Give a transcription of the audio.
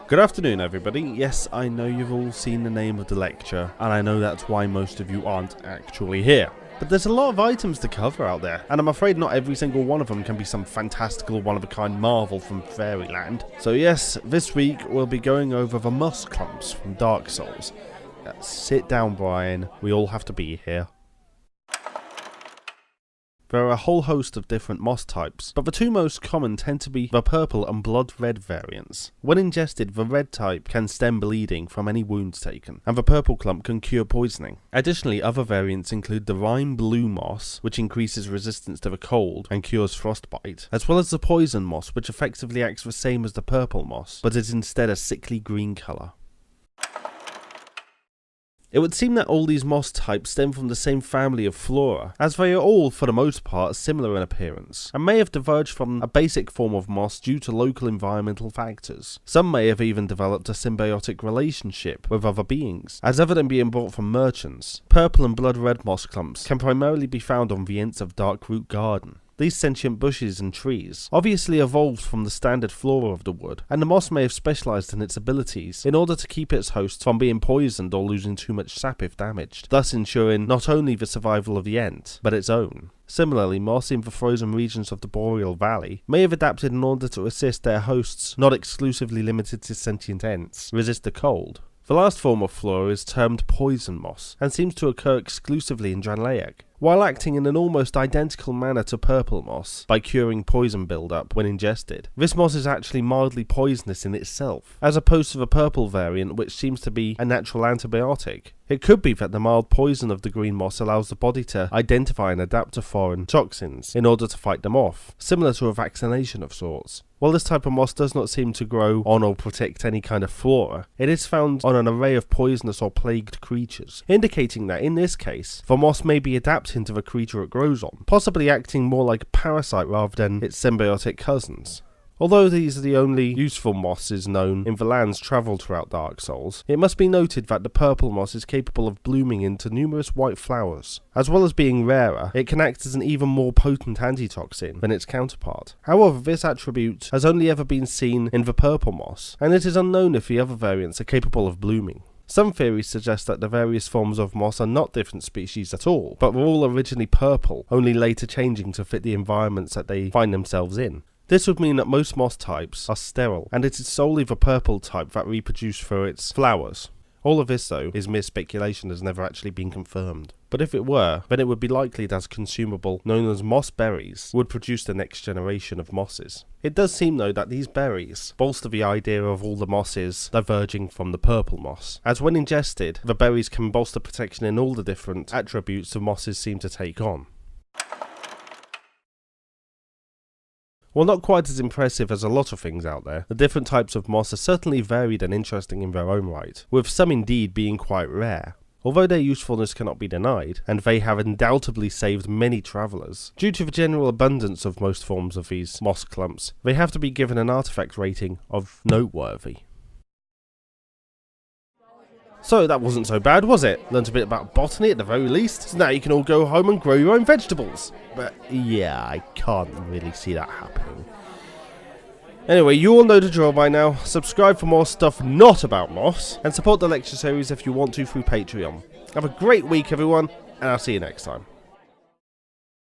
Good afternoon everybody. Yes, I know you've all seen the name of the lecture, and I know that's why most of you aren't actually here. But there's a lot of items to cover out there, and I'm afraid not every single one of them can be some fantastical one-of-a-kind marvel from fairyland. So yes, this week we'll be going over the moss clumps from Dark Souls. Sit down, Brian, we all have to be here. There are a whole host of different moss types, but the two most common tend to be the purple and blood red variants. When ingested, the red type can stem bleeding from any wounds taken, and the purple clump can cure poisoning. Additionally, other variants include the rime-blue moss, which increases resistance to the cold and cures frostbite, as well as the poison moss, which effectively acts the same as the purple moss, but is instead a sickly green colour. It would seem that all these moss types stem from the same family of flora, as they are all, for the most part, similar in appearance, and may have diverged from a basic form of moss due to local environmental factors. Some may have even developed a symbiotic relationship with other beings, as evident being brought from merchants. Purple and blood red moss clumps can primarily be found on the ends of dark root garden. These sentient bushes and trees obviously evolved from the standard flora of the wood, and the moss may have specialised in its abilities in order to keep its hosts from being poisoned or losing too much sap if damaged, thus ensuring not only the survival of the ent, but its own. Similarly, moss in the frozen regions of the Boreal Valley may have adapted in order to assist their hosts, not exclusively limited to sentient ents, resist the cold. The last form of flora is termed poison moss, and seems to occur exclusively in Drangleic, while acting in an almost identical manner to purple moss by curing poison buildup when ingested. This moss is actually mildly poisonous in itself, as opposed to the purple variant, which seems to be a natural antibiotic. It could be that the mild poison of the green moss allows the body to identify and adapt to foreign toxins in order to fight them off, similar to a vaccination of sorts. While this type of moss does not seem to grow on or protect any kind of flora, it is found on an array of poisonous or plagued creatures, indicating that in this case, the moss may be adapting to the creature it grows on, possibly acting more like a parasite rather than its symbiotic cousins. Although these are the only useful mosses known in the lands travelled throughout Dark Souls, it must be noted that the purple moss is capable of blooming into numerous white flowers. As well as being rarer, it can act as an even more potent antitoxin than its counterpart. However, this attribute has only ever been seen in the purple moss, and it is unknown if the other variants are capable of blooming. Some theories suggest that the various forms of moss are not different species at all, but were all originally purple, only later changing to fit the environments that they find themselves in. This would mean that most moss types are sterile, and it is solely the purple type that reproduce through its flowers. All of this, though, is mere speculation, has never actually been confirmed. But if it were, then it would be likely that consumable, known as moss berries, would produce the next generation of mosses. It does seem, though, that these berries bolster the idea of all the mosses diverging from the purple moss, as when ingested, the berries can bolster protection in all the different attributes the mosses seem to take on. While not quite as impressive as a lot of things out there, the different types of moss are certainly varied and interesting in their own right, with some indeed being quite rare. Although their usefulness cannot be denied, and they have undoubtedly saved many travellers, due to the general abundance of most forms of these moss clumps, they have to be given an artifact rating of noteworthy. So that wasn't so bad, was it? Learned a bit about botany at the very least, so now you can all go home and grow your own vegetables. But yeah, I can't really see that happening. Anyway, you all know the drill by now. Subscribe for more stuff not about moss, and support the lecture series if you want to through Patreon. Have a great week everyone, and I'll see you next time.